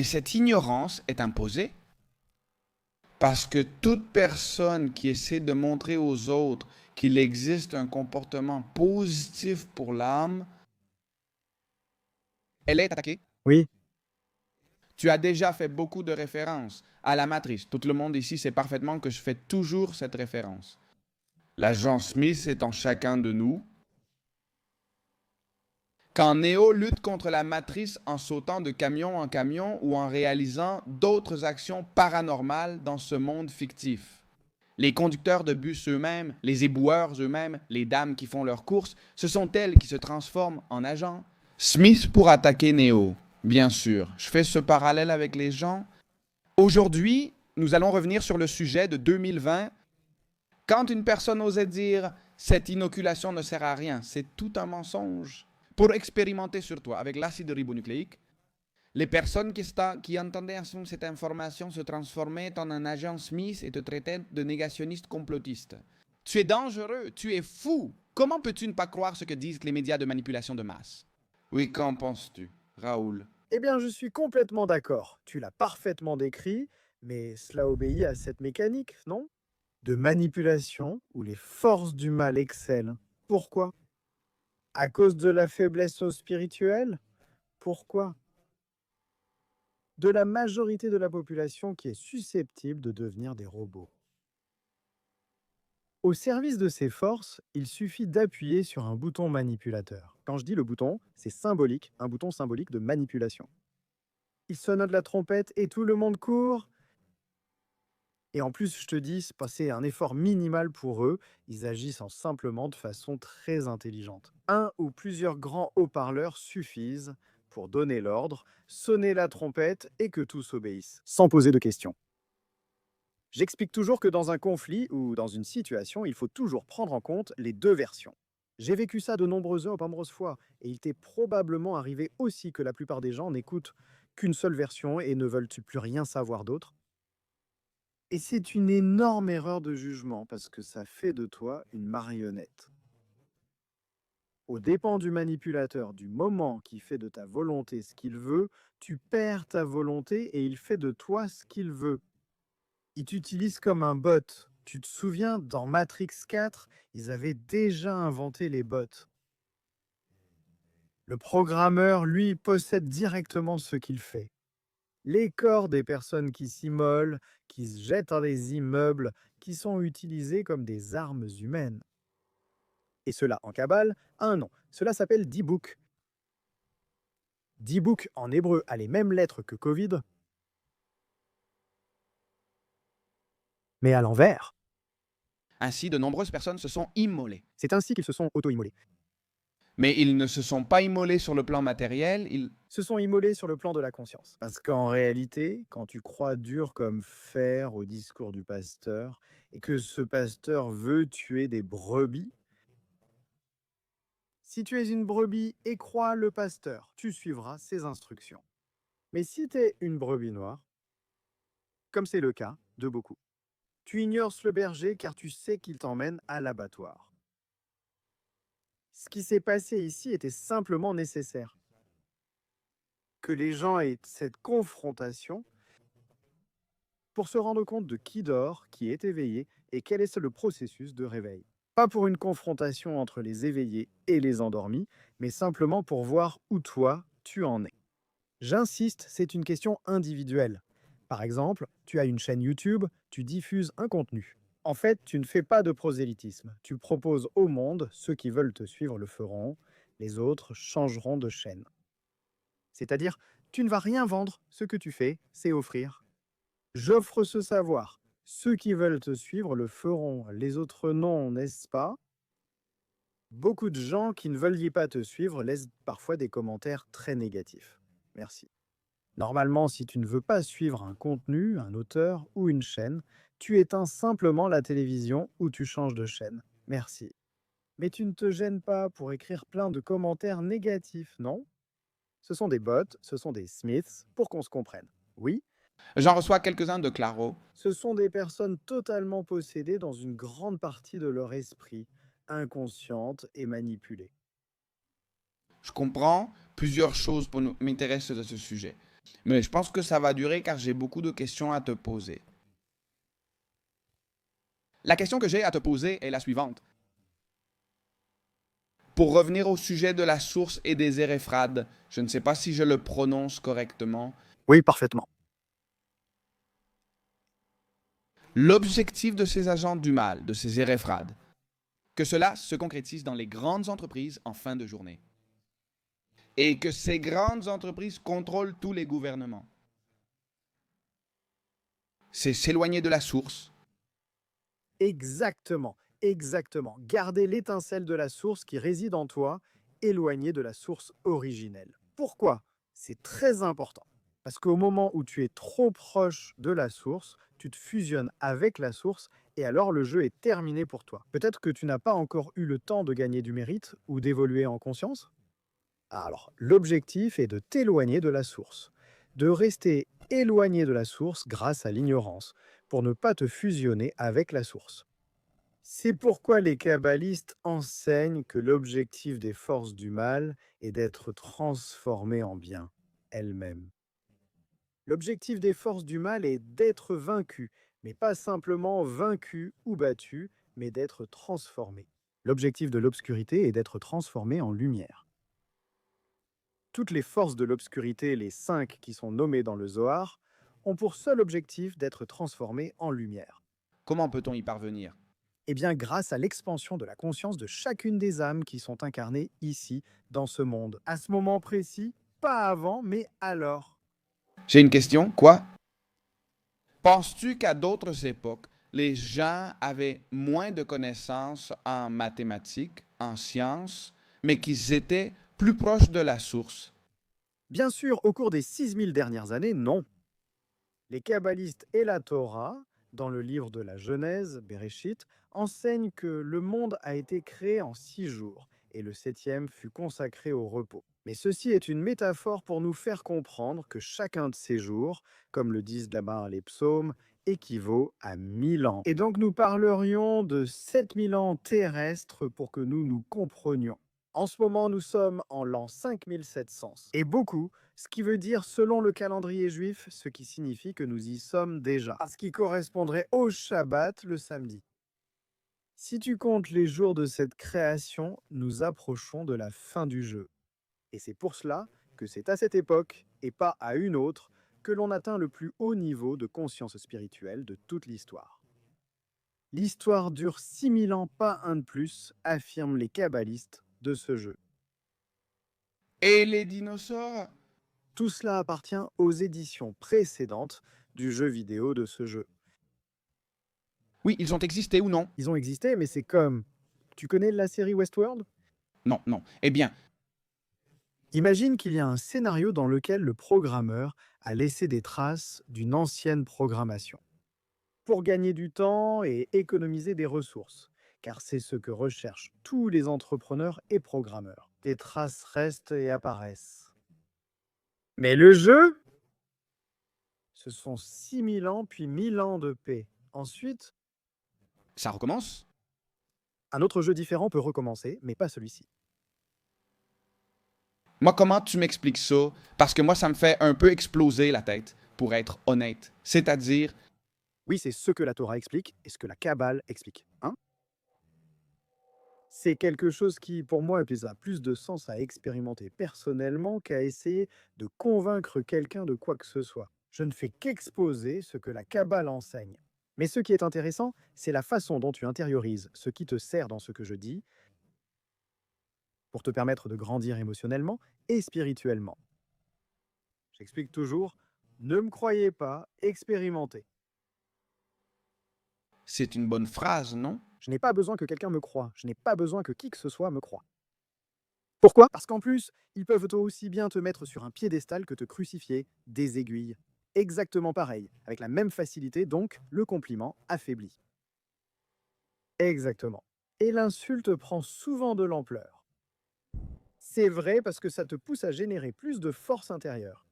Mais cette ignorance est imposée parce que toute personne qui essaie de montrer aux autres qu'il existe un comportement positif pour l'âme, elle est attaquée. Oui, Tu as déjà fait beaucoup de références à la matrice. Tout le monde ici sait parfaitement que je fais toujours cette référence. L'agent Smith est en chacun de nous. Quand Neo lutte contre la matrice en sautant de camion en camion ou en réalisant d'autres actions paranormales dans ce monde fictif. Les conducteurs de bus eux-mêmes, les éboueurs eux-mêmes, les dames qui font leurs courses, ce sont elles qui se transforment en agents. Smith pour attaquer Neo, bien sûr. Je fais ce parallèle avec les gens. Aujourd'hui, nous allons revenir sur le sujet de 2020. Quand une personne osait dire « cette inoculation ne sert à rien », c'est tout un mensonge. Pour expérimenter sur toi avec l'acide ribonucléique, les personnes qui entendaient cette information se transformaient en un agent Smith et te traitaient de négationniste complotiste. Tu es dangereux, tu es fou. Comment peux-tu ne pas croire ce que disent les médias de manipulation de masse? Oui, qu'en penses-tu, Raoul? eh bien je suis complètement d'accord. Tu l'as parfaitement décrit, mais cela obéit à cette mécanique, non? De manipulation où les forces du mal excellent. Pourquoi? À cause de la faiblesse spirituelle? Pourquoi? De la majorité de la population qui est susceptible de devenir des robots. Au service de ces forces, il suffit d'appuyer sur un bouton manipulateur. Quand je dis le bouton, c'est symbolique, un bouton symbolique de manipulation. Il sonne de la trompette et tout le monde court. Et en plus, je te dis, c'est un effort minimal pour eux. Ils agissent simplement de façon très intelligente. Un ou plusieurs grands haut-parleurs suffisent pour donner l'ordre, sonner la trompette et que tous obéissent, sans poser de questions. J'explique toujours que dans un conflit ou dans une situation, il faut toujours prendre en compte les deux versions. J'ai vécu ça de nombreuses fois, et il t'est probablement arrivé aussi que la plupart des gens n'écoutent qu'une seule version et ne veulent plus rien savoir d'autre. Et c'est une énorme erreur de jugement parce que ça fait de toi une marionnette. Au dépend du manipulateur, du moment qui fait de ta volonté ce qu'il veut, tu perds ta volonté et il fait de toi ce qu'il veut. Il t'utilise comme un bot. Tu te souviens, dans Matrix 4, ils avaient déjà inventé les bots. Le programmeur, lui, possède directement ce qu'il fait. Les corps des personnes qui s'immolent, qui se jettent dans des immeubles, qui sont utilisés comme des armes humaines. Et cela en cabale a un nom. Cela s'appelle D-Book. D-Book en hébreu a les mêmes lettres que Covid, mais à l'envers. Ainsi, de nombreuses personnes se sont immolées. C'est ainsi qu'ils se sont auto-immolés. Mais ils ne se sont pas immolés sur le plan matériel, ils Se sont immolés sur le plan de la conscience. Parce qu'en réalité, quand tu crois dur comme fer au discours du pasteur, et que ce pasteur veut tuer des brebis, si tu es une brebis et crois le pasteur, tu suivras ses instructions. Mais si tu es une brebis noire, comme c'est le cas de beaucoup, tu ignores le berger car tu sais qu'il t'emmène à l'abattoir. Ce qui s'est passé ici était simplement nécessaire. Que les gens aient cette confrontation pour se rendre compte de qui dort, qui est éveillé et quel est le processus de réveil. Pas pour une confrontation entre les éveillés et les endormis, mais simplement pour voir où toi, tu en es. J'insiste, c'est une question individuelle. Par exemple, tu as une chaîne YouTube, tu diffuses un contenu. En fait, tu ne fais pas de prosélytisme. Tu proposes au monde, ceux qui veulent te suivre le feront, les autres changeront de chaîne. C'est-à-dire, tu ne vas rien vendre, ce que tu fais, c'est offrir. J'offre ce savoir. Ceux qui veulent te suivre le feront, les autres non, n'est-ce pas? Beaucoup de gens qui ne veulent pas te suivre laissent parfois des commentaires très négatifs. Merci. Normalement, si tu ne veux pas suivre un contenu, un auteur ou une chaîne, tu éteins simplement la télévision ou tu changes de chaîne. Merci. Mais tu ne te gênes pas pour écrire plein de commentaires négatifs, non? Ce sont des bots, ce sont des Smiths, pour qu'on se comprenne. Oui, J'en reçois quelques-uns de Claro. ce sont des personnes totalement possédées dans une grande partie de leur esprit, inconscientes et manipulées. Je comprends plusieurs choses pour m'intéresser à ce sujet. Mais je pense que ça va durer car j'ai beaucoup de questions à te poser. La question que j'ai à te poser est la suivante. Pour revenir au sujet de la source et des éréphrades, je ne sais pas si je le prononce correctement. Oui, parfaitement. L'objectif de ces agents du mal, de ces éréphrades, que cela se concrétise dans les grandes entreprises en fin de journée. Et que ces grandes entreprises contrôlent tous les gouvernements. C'est s'éloigner de la source. Exactement, exactement. Garder l'étincelle de la source qui réside en toi, éloignée de la source originelle. Pourquoi? C'est très important. Parce qu'au moment où tu es trop proche de la source, tu te fusionnes avec la source et alors le jeu est terminé pour toi. Peut-être que tu n'as pas encore eu le temps de gagner du mérite ou d'évoluer en conscience. Alors, l'objectif est de t'éloigner de la source, de rester éloigné de la source grâce à l'ignorance, pour ne pas te fusionner avec la source. C'est pourquoi les kabbalistes enseignent que l'objectif des forces du mal est d'être transformées en bien, elles-mêmes. L'objectif des forces du mal est d'être vaincu, mais pas simplement vaincu ou battu, mais d'être transformé. L'objectif de l'obscurité est d'être transformé en lumière. Toutes les forces de l'obscurité, les 5 qui sont nommées dans le Zohar, ont pour seul objectif d'être transformées en lumière. Comment peut-on y parvenir? Eh bien, grâce à l'expansion de la conscience de chacune des âmes qui sont incarnées ici, dans ce monde. À ce moment précis, pas avant, mais alors. J'ai une question. Quoi? Penses-tu qu'à d'autres époques, les gens avaient moins de connaissances en mathématiques, en sciences, mais qu'ils étaient plus proches de la source? Bien sûr, au cours des 6000 dernières années, non. Les kabbalistes et la Torah, dans le livre de la Genèse, Bereshit, enseignent que le monde a été créé en 6 jours, et le 7e fut consacré au repos. Mais ceci est une métaphore pour nous faire comprendre que chacun de ces jours, comme le disent là-bas les psaumes, équivaut à 1000 ans. Et donc nous parlerions de 7000 ans terrestres pour que nous nous comprenions. En ce moment, nous sommes en l'an 5700. Et beaucoup, ce qui veut dire, selon le calendrier juif, ce qui signifie que nous y sommes déjà. Ce qui correspondrait au Shabbat le samedi. Si tu comptes les jours de cette création, nous approchons de la fin du jeu. Et c'est pour cela que c'est à cette époque, et pas à une autre, que l'on atteint le plus haut niveau de conscience spirituelle de toute l'histoire. L'histoire dure 6000 ans, pas un de plus, affirment les kabbalistes de ce jeu. Et les dinosaures? Tout cela appartient aux éditions précédentes du jeu vidéo de ce jeu. Oui, ils ont existé ou non? Ils ont existé, mais c'est comme... Tu connais la série Westworld? Non, non. Eh bien, Imagine qu'il y a un scénario dans lequel le programmeur a laissé des traces d'une ancienne programmation. Pour gagner du temps et économiser des ressources, car c'est ce que recherchent tous les entrepreneurs et programmeurs. Des traces restent et apparaissent. Mais le jeu, ce sont 6000 ans puis 1000 ans de paix. Ensuite, ça recommence? un autre jeu différent peut recommencer, mais pas celui-ci. Moi, comment tu m'expliques ça? Parce que moi, ça me fait un peu exploser la tête, pour être honnête. C'est-à-dire, Oui, c'est ce que la Torah explique et ce que la Kabbale explique. Hein? C'est quelque chose qui, pour moi, a plus de sens à expérimenter personnellement qu'à essayer de convaincre quelqu'un de quoi que ce soit. Je ne fais qu'exposer ce que la Kabbale enseigne. Mais ce qui est intéressant, c'est la façon dont tu intériorises ce qui te sert dans ce que je dis pour te permettre de grandir émotionnellement et spirituellement. J'explique toujours, ne me croyez pas, expérimentez. c'est une bonne phrase, non? Je n'ai pas besoin que quelqu'un me croie. Je n'ai pas besoin que qui que ce soit me croie. Pourquoi? Parce qu'en plus, ils peuvent aussi bien te mettre sur un piédestal que te crucifier, des aiguilles. Exactement pareil, avec la même facilité, donc le compliment affaibli. Exactement. Et l'insulte prend souvent de l'ampleur. C'est vrai parce que ça te pousse à générer plus de force intérieure.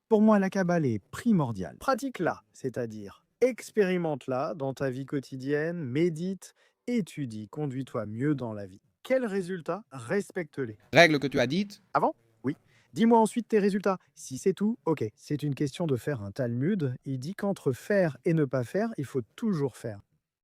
Pour moi, la Kabbale est primordiale. Pratique-la, c'est-à-dire expérimente-la dans ta vie quotidienne, médite, étudie, conduis-toi mieux dans la vie. Quels résultats? Respecte-les. Règle que tu as dites? Avant? Oui. Dis-moi ensuite tes résultats. Si c'est tout, ok. C'est une question de faire un Talmud. Il dit qu'entre faire et ne pas faire, il faut toujours faire.